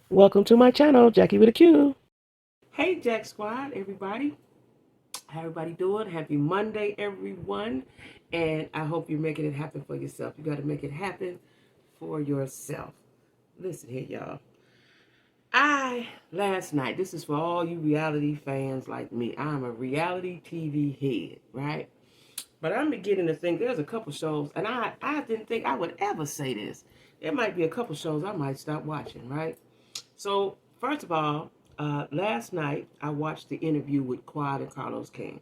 Welcome to my channel, Jackie with a Q. Hey Jack Squad, everybody. How everybody doing? Happy Monday, everyone. And I hope you're making it happen for yourself. You got to make it happen for yourself. Listen here, y'all. Last night, this is for all you reality fans like me. I'm a reality TV head, right? But I'm beginning to think there's a couple shows, and I didn't think I would ever say this. There might be a couple shows I might stop watching, right? So, first of all, last night I watched the interview with Quad and Carlos King.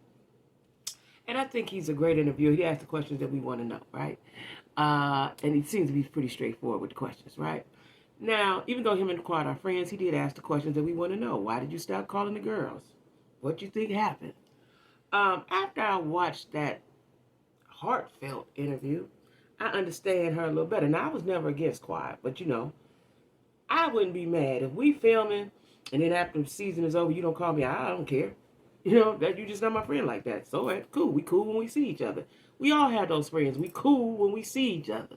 And I think he's a great interviewer. He asked the questions that we want to know, right? And he seems to be pretty straightforward with the questions, right? Now, even though him and Quad are friends, he did ask the questions that we want to know. Why did you stop calling the girls? What do you think happened? After I watched that heartfelt interview, I understand her a little better. Now, I was never against Quad, but I wouldn't be mad if we filming and then after the season is over, you don't call me. I don't care. That you just not my friend like that. So cool. We cool when we see each other. We all have those friends. We cool when we see each other.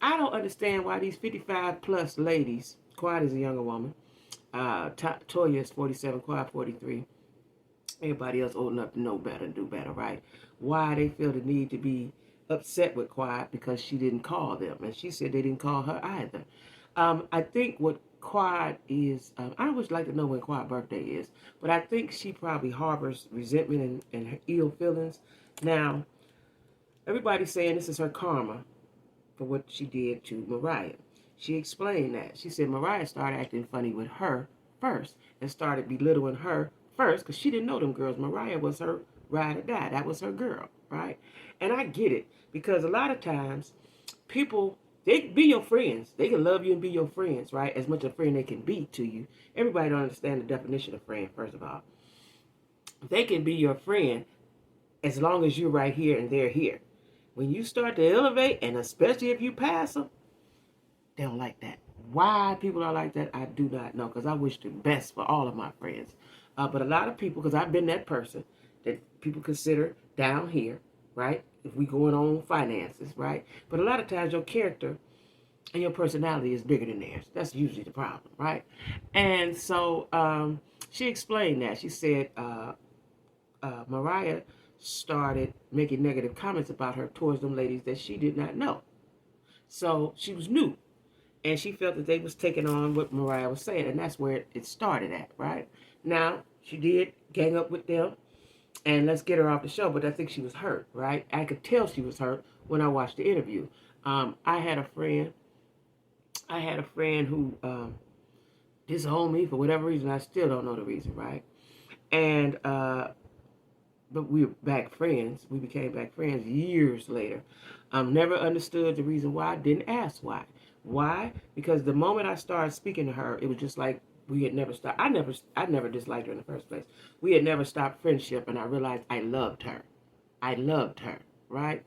I don't understand why these 55 plus ladies, Quad is a younger woman, Toya is 47, Quad 43, everybody else old enough to know better and do better, right? Why they feel the need to be upset with Quad because she didn't call them. And she said they didn't call her either. I think what Quad is, I would like to know when Quad's birthday is, but I think she probably harbors resentment and her ill feelings. Now, everybody's saying this is her karma for what she did to Mariah. She explained that. She said Mariah started acting funny with her first and started belittling her first because she didn't know them girls. Mariah was her ride or die. That was her girl, right? And I get it because a lot of times people, they can be your friends. They can love you and be your friends, right? As much a friend they can be to you. Everybody don't understand the definition of friend, first of all. They can be your friend as long as you're right here and they're here. When you start to elevate, and especially if you pass them, they don't like that. Why people are like that, I do not know, because I wish the best for all of my friends. But a lot of people, because I've been that person that people consider down here, right? If we going on finances, right? But a lot of times your character and your personality is bigger than theirs. That's usually the problem, right? And so she explained that. She said Mariah started making negative comments about her towards them ladies that she did not know. So she was new, and she felt that they was taking on what Mariah was saying, and that's where it started at, right? Now, she did gang up with them, and let's get her off the show, but I think she was hurt, right? I could tell she was hurt when I watched the interview. I had a friend who disowned me for whatever reason. I still don't know the reason, right? And but we were back friends. We became back friends years later. Never understood the reason why. Didn't ask why. Why? Because the moment I started speaking to her, it was just like we had never stopped. I never disliked her in the first place. We had never stopped friendship, and I realized I loved her. I loved her, right?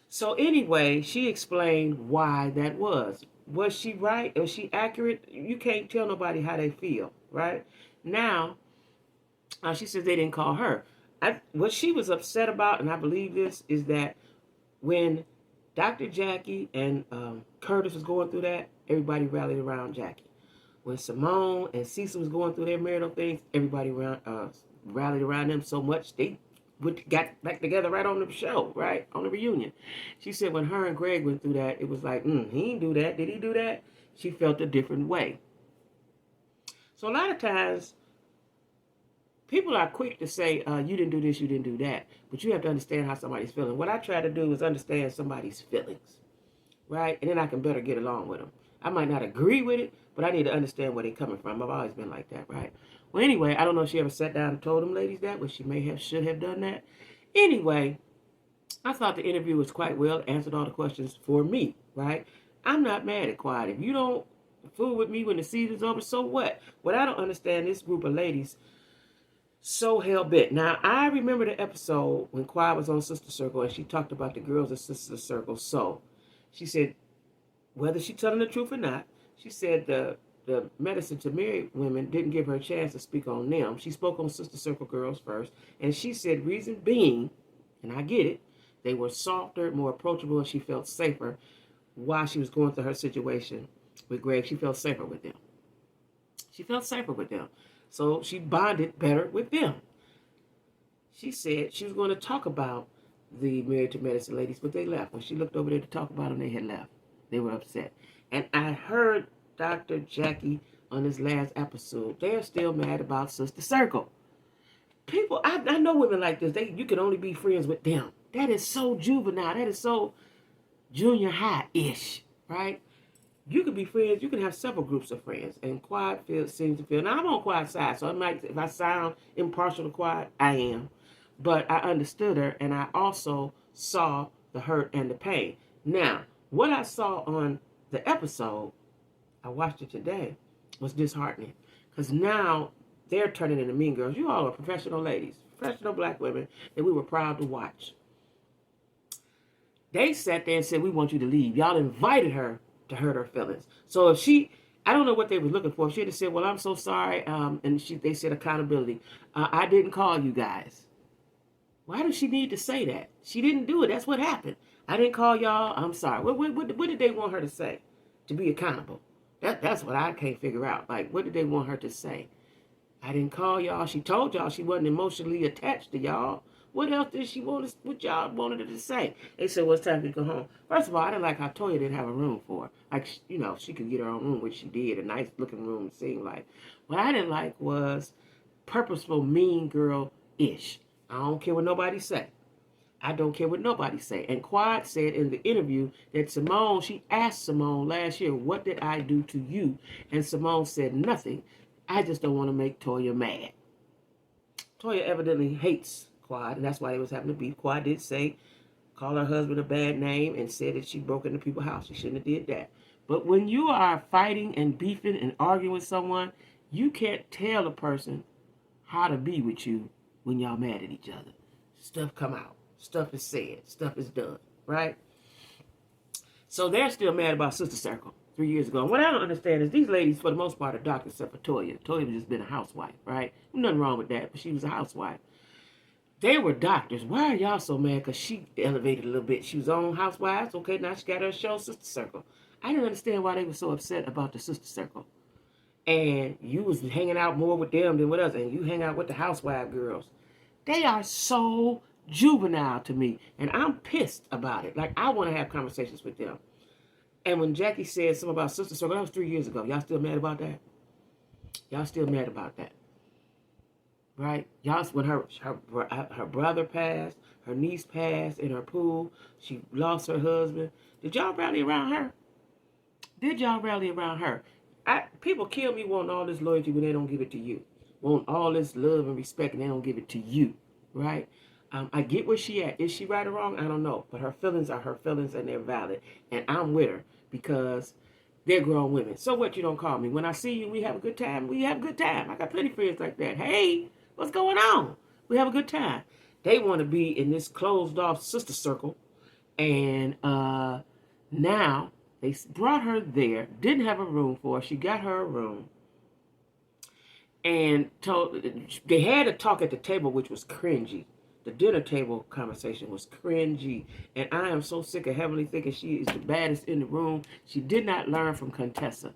So anyway, she explained why that was. Was she right? Was she accurate? You can't tell nobody how they feel, right? Now, she says they didn't call her. What she was upset about, and I believe this, is that when Dr. Jackie and Curtis was going through that, everybody rallied around Jackie. When Simone and Cecil was going through their marital things, everybody rallied around them so much they got back together right on the show, right on the reunion. She said when her and Greg went through that, it was like, he didn't do that. Did he do that? She felt a different way. So a lot of times people are quick to say, you didn't do this, you didn't do that. But you have to understand how somebody's feeling. What I try to do is understand somebody's feelings, right? And then I can better get along with them. I might not agree with it, but I need to understand where they're coming from. I've always been like that, right? Well, anyway, I don't know if she ever sat down and told them ladies that, but she should have done that. Anyway, I thought the interview was quite well, answered all the questions for me, right? I'm not mad at Quiet. If you don't fool with me when the season's over, so what? What I don't understand, this group of ladies so hell bent. Now, I remember the episode when Quiet was on Sister Circle and she talked about the girls at Sister Circle. So she said, whether she's telling the truth or not, she said the medicine to married women didn't give her a chance to speak on them. She spoke on Sister Circle girls first, and she said reason being, and I get it, they were softer, more approachable, and she felt safer while she was going through her situation with Greg. She felt safer with them. She felt safer with them. So she bonded better with them. She said she was going to talk about the Married to Medicine ladies, but they left. When she looked over there to talk about them, they had left. They were upset. And I heard Dr. Jackie on this last episode. They're still mad about Sister Circle. People, I know women like this. You can only be friends with them. That is so juvenile. That is so junior high-ish, right? You can be friends. You can have several groups of friends. And Quad seems to feel. Now, I'm on Quad's side, so if I sound impartial to Quad, I am. But I understood her, and I also saw the hurt and the pain. Now, what I saw on the episode, I watched it today, was disheartening. Because now they're turning into mean girls. You all are professional ladies, professional black women that we were proud to watch. They sat there and said, we want you to leave. Y'all invited her to hurt her feelings. So if I don't know what they were looking for. If she had said, well, I'm so sorry, and they said accountability. I didn't call you guys. Why does she need to say that? She didn't do it. That's what happened. I didn't call y'all. I'm sorry. What did they want her to say to be accountable? That's what I can't figure out. Like, what did they want her to say? I didn't call y'all. She told y'all she wasn't emotionally attached to y'all. What else did she want? What y'all wanted her to say? They said, well, it's time to go home. First of all, I didn't like how Toya didn't have a room for her. Like, she could get her own room, which she did. A nice looking room, it seemed like. What I didn't like was purposeful mean girl-ish. I don't care what nobody say. I don't care what nobody say. And Quad said in the interview that she asked Simone last year, what did I do to you? And Simone said nothing. I just don't want to make Toya mad. Toya evidently hates Quad, and that's why they was having to beef. Quad did call her husband a bad name and said that she broke into people's house. She shouldn't have did that. But when you are fighting and beefing and arguing with someone, you can't tell a person how to be with you when y'all mad at each other. Stuff come out. Stuff is said. Stuff is done. Right? So they're still mad about Sister Circle 3 years ago. And what I don't understand is these ladies, for the most part, are doctors except for Toya. Toya has just been a housewife, right? Nothing wrong with that, but she was a housewife. They were doctors. Why are y'all so mad? Because she elevated a little bit. She was on Housewives. Okay, now she got her show, Sister Circle. I didn't understand why they were so upset about the Sister Circle. And you was hanging out more with them than with us. And you hang out with the housewife girls. They are so juvenile to me. And I'm pissed about it. Like, I want to have conversations with them. And when Jackie said something about Sister Circle, that was 3 years ago. Y'all still mad about that? Y'all still mad about that? Right? Y'all, when her brother passed, her niece passed in her pool, she lost her husband. Did y'all rally around her? Did y'all rally around her? People kill me wanting all this loyalty when they don't give it to you. Want all this love and respect and they don't give it to you. Right? I get where she at. Is she right or wrong? I don't know. But her feelings are her feelings and they're valid. And I'm with her because they're grown women. So what, you don't call me? When I see you, we have a good time. We have a good time. I got plenty of friends like that. Hey, what's going on? We have a good time. They want to be in this closed off Sister Circle. And now they brought her there. Didn't have a room for her. She got her a room. And they had a talk at the table, which was cringy. The dinner table conversation was cringy. And I am so sick of Heavenly thinking she is the baddest in the room. She did not learn from Contessa.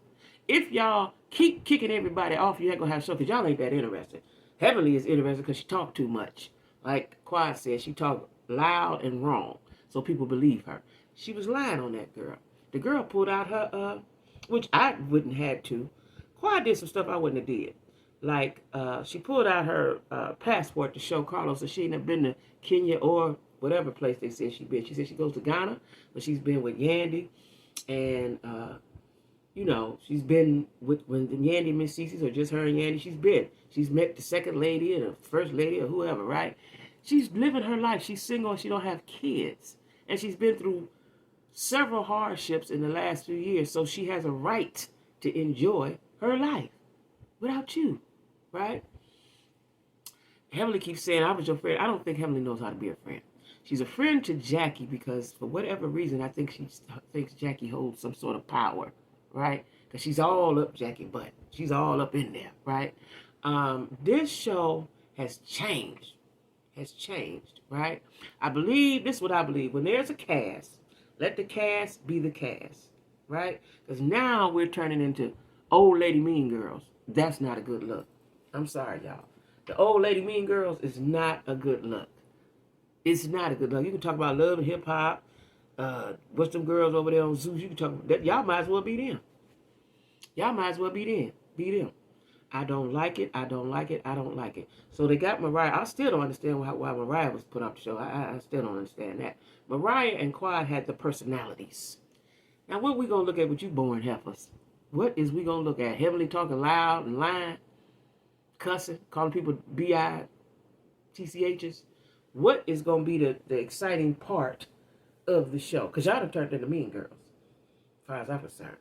If y'all keep kicking everybody off, you ain't going to have a show because y'all ain't that interested. Heavenly is interested because she talked too much. Like Quad said, she talked loud and wrong. So people believe her. She was lying on that girl. The girl pulled out her, which I wouldn't have to. Quad did some stuff I wouldn't have did. Like, she pulled out her passport to show Carlos that she ain't been to Kenya or whatever place they said she been. She said she goes to Ghana, but she's been with Yandy. And, she's been when Yandy and Miss Cece's or just her and Yandy, she's been. She's met the second lady and the first lady or whoever, right? She's living her life. She's single and she don't have kids. And she's been through several hardships in the last few years. So she has a right to enjoy her life without you. Right? Heavenly keeps saying, I was your friend. I don't think Heavenly knows how to be a friend. She's a friend to Jackie because for whatever reason, I think she thinks Jackie holds some sort of power. Right? Because she's all up Jackie butt. She's all up in there. Right? This show has changed. Right? I believe, this is what I believe. When there's a cast, let the cast be the cast. right? Because now we're turning into old lady mean girls. That's not a good look. I'm sorry, y'all. The old lady mean girls is not a good look. It's not a good look. You can talk about love and hip hop. What's them girls over there on Zeus? You can talk about that. Y'all might as well be them. Y'all might as well be them. Be them. I don't like it. I don't like it. I don't like it. So they got Mariah. I still don't understand why Mariah was put up the show. I still don't understand that. Mariah and Quad had the personalities. Now, what we going to look at with you born heifers? What is we going to look at? Heavily talking loud and lying? Cussing? Calling people B-I-T-C-H's? What is going to be the exciting part of the show? Because y'all done turned into mean girls, as far as I'm concerned.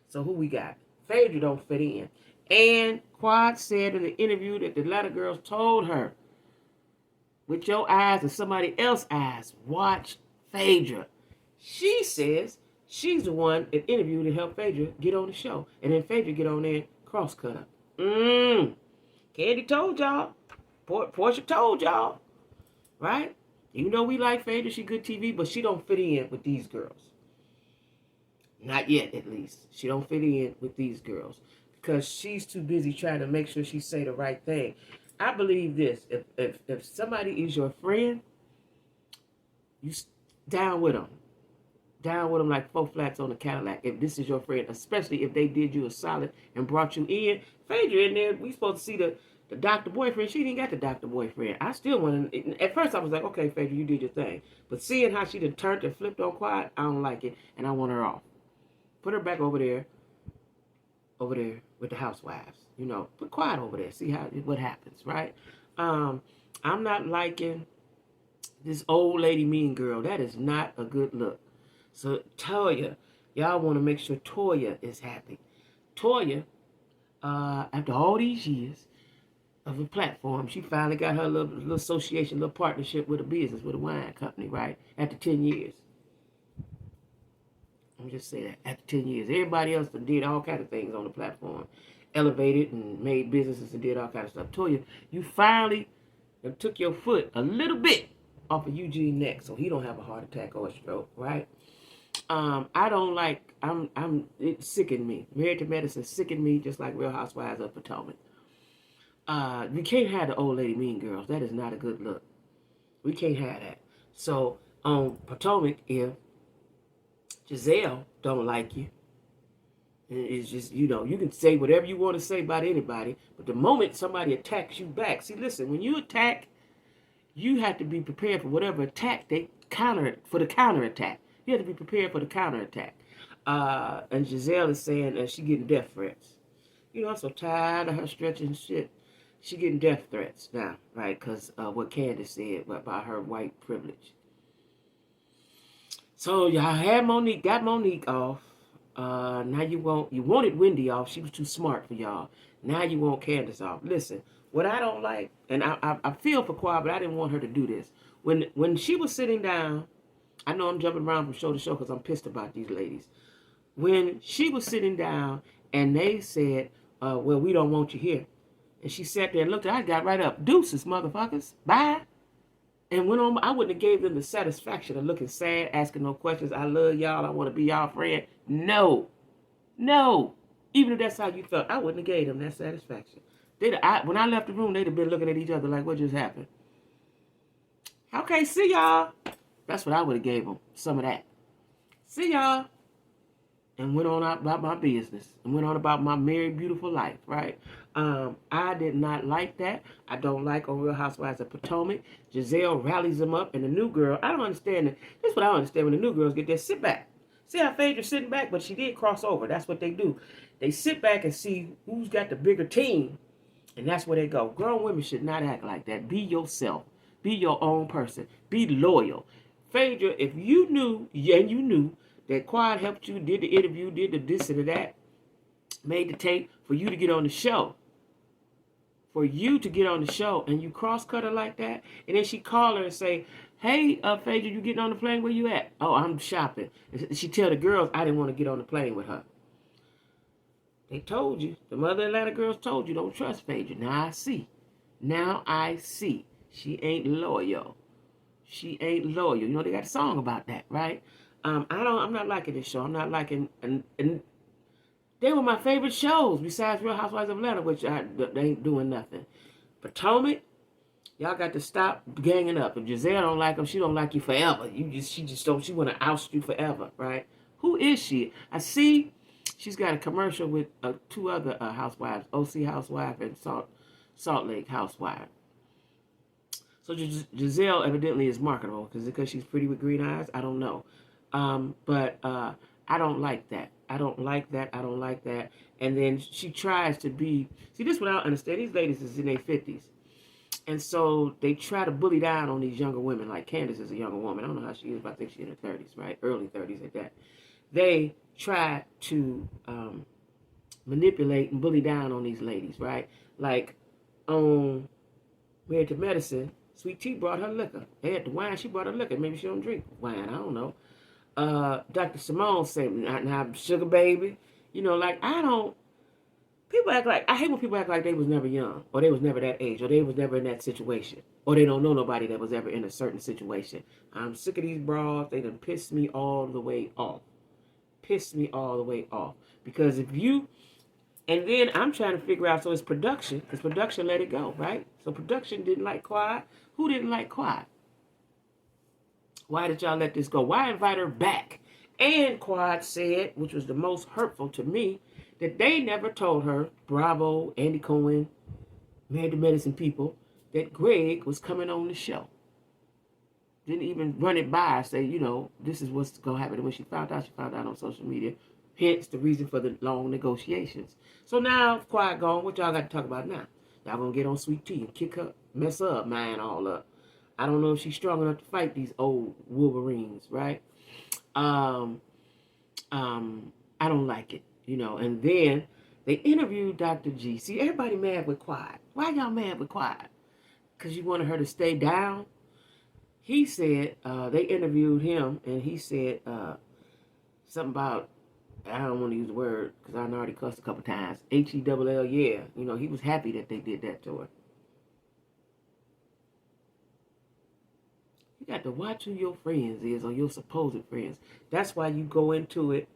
So who we got? Phaedra don't fit in. And Quad said in the interview that the Atlanta girls told her, with your eyes and somebody else's eyes, watch Phaedra. She says she's the one that interviewed to help Phaedra get on the show. And then Phaedra get on there and cross-cut her. Candy told y'all. Portia told y'all. Right? Even though we like Phaedra, she good TV, but she don't fit in with these girls. Not yet, at least. She don't fit in with these girls. Because she's too busy trying to make sure she say the right thing. I believe this. If somebody is your friend, you down with them. Down with them like 4 flats on a Cadillac. If this is your friend, especially if they did you a solid and brought you in. Phaedra in there, we supposed to see the doctor boyfriend. She didn't got the doctor boyfriend. I still want to. At first I was like, okay, Phaedra, you did your thing. But seeing how she done turned and flipped on Quiet, I don't like it. And I want her off. Put her back over there with the housewives. You know, put Quiet over there. See what happens, right? I'm not liking this old lady mean girl. That is not a good look. So Toya, y'all want to make sure Toya is happy. Toya, after all these years of a platform, she finally got her little association, little partnership with a business, with a wine company, right? After 10 years. Let me just say that. After 10 years. Everybody else did all kinds of things on the platform. Elevated and made businesses and did all kinds of stuff. Toya, you finally took your foot a little bit off of Eugene's neck so he don't have a heart attack or a stroke, right? I don't like, it sickened me. Married to Medicine sickened me just like Real Housewives of Potomac. We can't have the old lady mean girls. That is not a good look. We can't have that. So on Potomac, if Giselle don't like you, it's just, you know, you can say whatever you want to say about anybody, but the moment somebody attacks you back, see, listen, when you attack, you have to be prepared for whatever attack they for the counterattack. You have to be prepared for the counterattack. And Giselle is saying that she's getting death threats. You know, I'm so tired of her stretching shit. She getting death threats now, right? Because what Candace said about her white privilege. So y'all had got Monique off. Now you wanted Wendy off. She was too smart for y'all. Now you want Candace off. Listen, what I don't like, and I feel for Quad, but I didn't want her to do this. When she was sitting down, I know I'm jumping around from show to show because I'm pissed about these ladies. When she was sitting down and they said, well, we don't want you here. And she sat there and looked at her, I got right up. Deuces, motherfuckers. Bye. And went on. I wouldn't have gave them the satisfaction of looking sad, asking no questions. I love y'all. I want to be y'all friend. No. Even if that's how you felt, I wouldn't have gave them that satisfaction. When I left the room, they'd have been looking at each other like, what just happened? Okay, see y'all. That's what I would have gave them, some of that. See y'all. And went on about my business. And went on about my married, beautiful life, right? I did not like that. I don't like on Real Housewives of Potomac. Giselle rallies them up. And the new girl, I don't understand it. This is what I don't understand when the new girls get there. Sit back. See how Phaedra's sitting back? But she did cross over. That's what they do. They sit back and see who's got the bigger team. And that's where they go. Grown women should not act like that. Be yourself. Be your own person. Be loyal. Phaedra, if you knew, and you knew, that Quad helped you, did the interview, did the this and that, made the tape for you to get on the show. For you to get on the show, and you cross-cut her like that, and then she call her and say, hey, Phaedra, you getting on the plane? Where you at? Oh, I'm shopping. And she tell the girls, I didn't want to get on the plane with her. They told you. The mother Atlanta girls told you, don't trust Phaedra. Now I see. She ain't loyal. You know, they got a song about that, right? I'm not liking this show. I'm not liking, and they were my favorite shows besides Real Housewives of Atlanta, which they ain't doing nothing. Potomac, y'all got to stop ganging up. If Giselle don't like him, she don't like you forever. She just don't. She want to oust you forever, right? Who is she? I see she's got a commercial with two other housewives, OC Housewife and Salt Lake Housewife. So Giselle evidently is marketable because she's pretty with green eyes. I don't know, but I don't like that. I don't like that. I don't like that. And then she tries to be. See, this is what I don't understand. These ladies is in their 50s. And so they try to bully down on these younger women. Like Candace is a younger woman. I don't know how she is, but I think she's in her 30s, right? Early 30s at that. They try to manipulate and bully down on these ladies, right? Like on Married to Medicine, Sweet Tea brought her liquor. They had the wine, she brought her liquor. Maybe she don't drink wine, I don't know. Dr. Simone said, now, sugar baby. You know, like, people act like, I hate when people act like they was never young, or they was never that age, or they was never in that situation, or they don't know nobody that was ever in a certain situation. I'm sick of these bras. They done pissed me all the way off. Pissed me all the way off. Because if you, and then I'm trying to figure out, so it's production, because production let it go, right? So production didn't like Quiet. Who didn't like Quiet? Why did y'all let this go? Why invite her back? And Quiet said, which was the most hurtful to me, that they never told her, Bravo, Andy Cohen, Married to Medicine people, that Greg was coming on the show. Didn't even run it by, say, you know, this is what's going to happen. And when she found out on social media. Hence the reason for the long negotiations. So now, Quiet gone, what y'all got to talk about now? Y'all going to get on Sweet Tea and kick her, mess her up, man, all up. I don't know if she's strong enough to fight these old Wolverines, right? I don't like it, you know. And then they interviewed Dr. G. See, everybody mad with Quiet. Why y'all mad with Quiet? Because you wanted her to stay down? He said, they interviewed him, and he said something about, I don't want to use the word because I already cussed a couple times. Hell, yeah. You know, he was happy that they did that to her. You got to watch who your friends is or your supposed friends. That's why you go into it.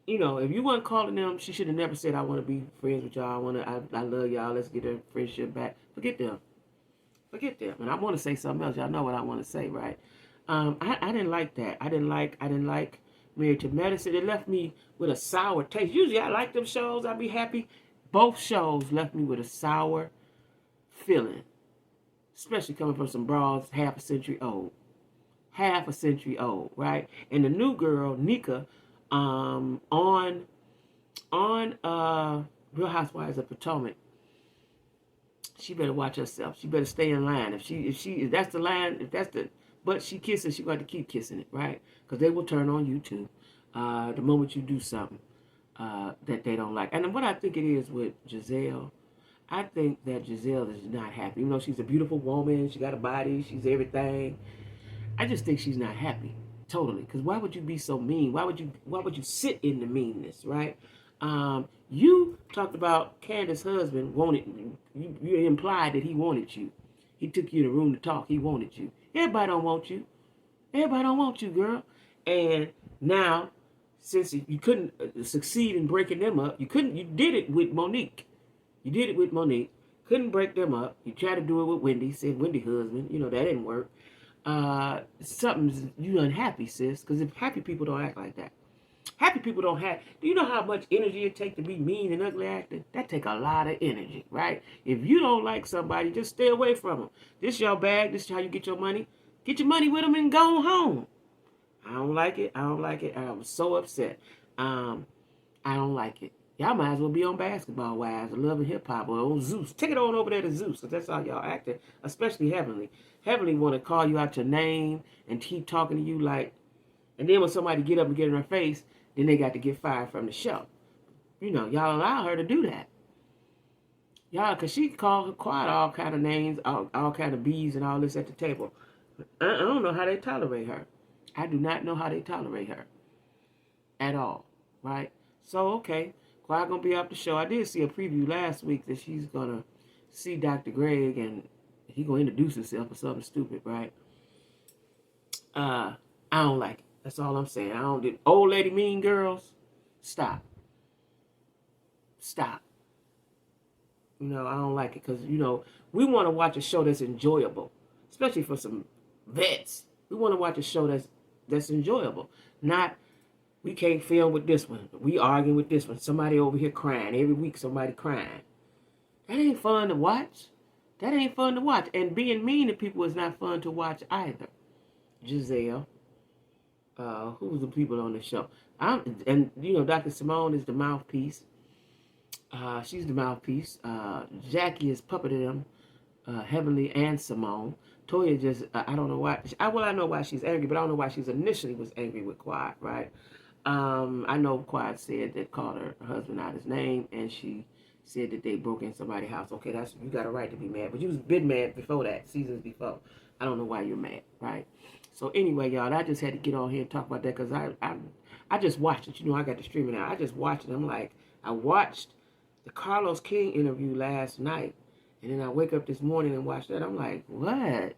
You know, if you weren't calling them, she should have never said, I want to be friends with y'all. I love y'all. Let's get our friendship back. Forget them. Forget them. And I want to say something else. Y'all know what I want to say, right? I didn't like that. I didn't like Married to Medicine. It left me with a sour taste. Usually I like them shows. I'd be happy. Both shows left me with a sour feeling. Especially coming from some bras half a century old. Half a century old, right? And the new girl, Nika, on Real Housewives of Potomac, she better watch herself. She better stay in line. If that's the line, but she kissing, she got to keep kissing it, right? Because they will turn on you too. The moment you do something that they don't like. And what I think it is with Giselle, I think that Giselle is not happy. Even though she's a beautiful woman, she got a body, she's everything. I just think she's not happy, totally. Because why would you be so mean? Why would you sit in the meanness, right? You talked about Candace's husband wanted you. You implied that he wanted you. He took you in the room to talk. He wanted you. Everybody don't want you. Everybody don't want you, girl. And now, since you couldn't succeed in breaking them up, you did it with Monique. You did it with Monique. Couldn't break them up. You tried to do it with Wendy. Said Wendy husband. You know, that didn't work. You unhappy, sis. Because if happy people don't act like that. Happy people don't have. Do you know how much energy it takes to be mean and ugly acting? That take a lot of energy, right? If you don't like somebody, just stay away from them. This your bag. This is how you get your money. Get your money with them and go home. I don't like it. I don't like it. I was so upset. I don't like it. Y'all might as well be on Basketball Wives or Love and Hip Hop or on Zeus. Take it on over there to Zeus, because that's how y'all acting, especially Heavenly. Heavenly want to call you out your name and keep talking to you like, and then when somebody get up and get in her face, then they got to get fired from the show. You know, y'all allow her to do that. Y'all, because she called Quiet all kind of names, all kind of B's and all this at the table. I don't know how they tolerate her. I do not know how they tolerate her at all, right? So, okay, Quiet going to be off the show. I did see a preview last week that she's going to see Dr. Greg and he going to introduce himself or something stupid, right? I don't like it. That's all I'm saying. I don't do old lady mean girls. Stop. Stop. You know, I don't like it because, you know, we want to watch a show that's enjoyable, especially for some vets. We want to watch a show that's enjoyable. Not, we can't film with this one. We arguing with this one. Somebody over here crying. Every week somebody crying. That ain't fun to watch. That ain't fun to watch. And being mean to people is not fun to watch either. Giselle. Who was the people on the show? And, you know, Dr. Simone is the mouthpiece. She's the mouthpiece. Jackie is puppeting them, Heavenly and Simone. Toya just, I don't know why. I know why she's angry, but I don't know why she's initially was angry with Quiet, right? I know Quiet said that called her husband out his name, and she said that they broke in somebody's house. Okay, you got a right to be mad, but you was been mad before that, seasons before. I don't know why you're mad, right? So anyway, y'all, I just had to get on here and talk about that because I just watched it. You know, I got the streaming out. I just watched it. I'm like, I watched the Carlos King interview last night, and then I wake up this morning and watch that. I'm like, what? I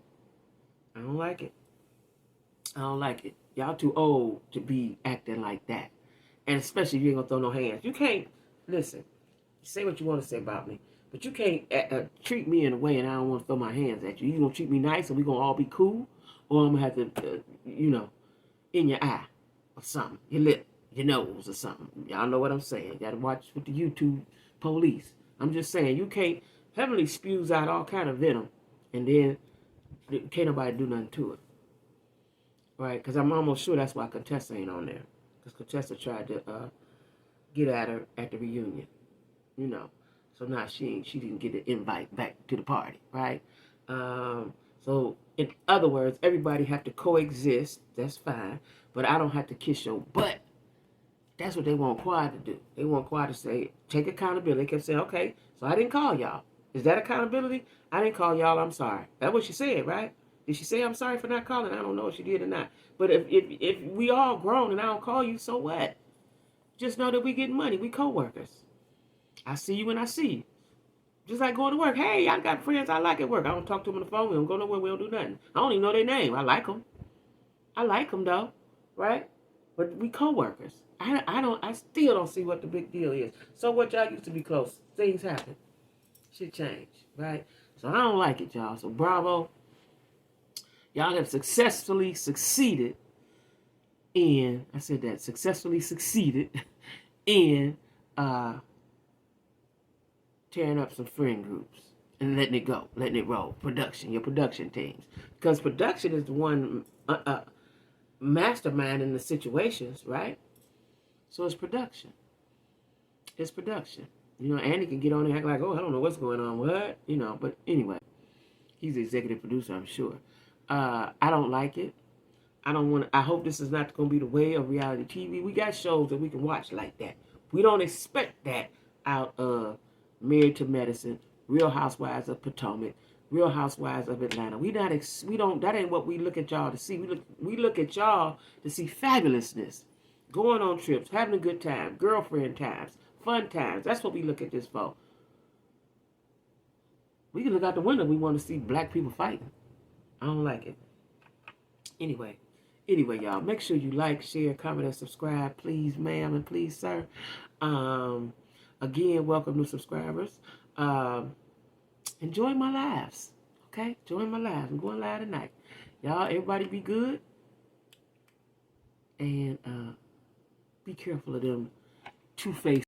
don't like it. I don't like it. Y'all too old to be acting like that. And especially if you ain't gonna throw no hands. You can't, listen, say what you want to say about me, but you can't treat me in a way and I don't want to throw my hands at you. You gonna treat me nice and we gonna all be cool? Or I'm gonna have to, you know, in your eye or something, your lip, your nose or something. Y'all know what I'm saying. You gotta watch with the YouTube police. I'm just saying, you can't, Heavenly spews out all kind of venom and then can't nobody do nothing to it. Right? Because I'm almost sure that's why Contessa ain't on there. Because Contessa tried to get at her at the reunion. You know. So now she didn't get the invite back to the party. Right? So in other words, everybody have to coexist. That's fine. But I don't have to kiss your butt. That's what they want Quiet to do. They want Quiet to say, take accountability. They kept saying, okay, so I didn't call y'all. Is that accountability? I didn't call y'all, I'm sorry. That's what she said, right? Did she say I'm sorry for not calling? I don't know if she did or not. But if we all grown and I don't call you, so what? Just know that we getting money. We co-workers. I see you when I see you. Just like going to work. Hey, I got friends I like at work. I don't talk to them on the phone. We don't go nowhere. We don't do nothing. I don't even know their name. I like them. I like them though, right? But we co-workers. I still don't see what the big deal is. So what, y'all used to be close. Things happen. Shit change, right? So I don't like it, y'all. So bravo. Y'all have successfully succeeded in, I said that, successfully succeeded in tearing up some friend groups and letting it go, letting it roll. Production, your production teams. Because production is the one masterminding the situations, right? So it's production. It's production. You know, Andy can get on and act like, oh, I don't know what's going on. What? You know, but anyway, he's the executive producer, I'm sure. I don't like it. I hope this is not going to be the way of reality TV. We got shows that we can watch like that. We don't expect that out of Married to Medicine, Real Housewives of Potomac, Real Housewives of Atlanta. That ain't what we look at y'all to see. We look at y'all to see fabulousness. Going on trips, having a good time, girlfriend times, fun times. That's what we look at this for. We can look out the window. We want to see black people fighting. I don't like it. Anyway, y'all, make sure you like, share, comment, and subscribe, please, ma'am, and please, sir. Again, welcome new subscribers. Enjoy my lives, okay? Join my lives. I'm going live tonight. Y'all, everybody be good. And be careful of them two-faced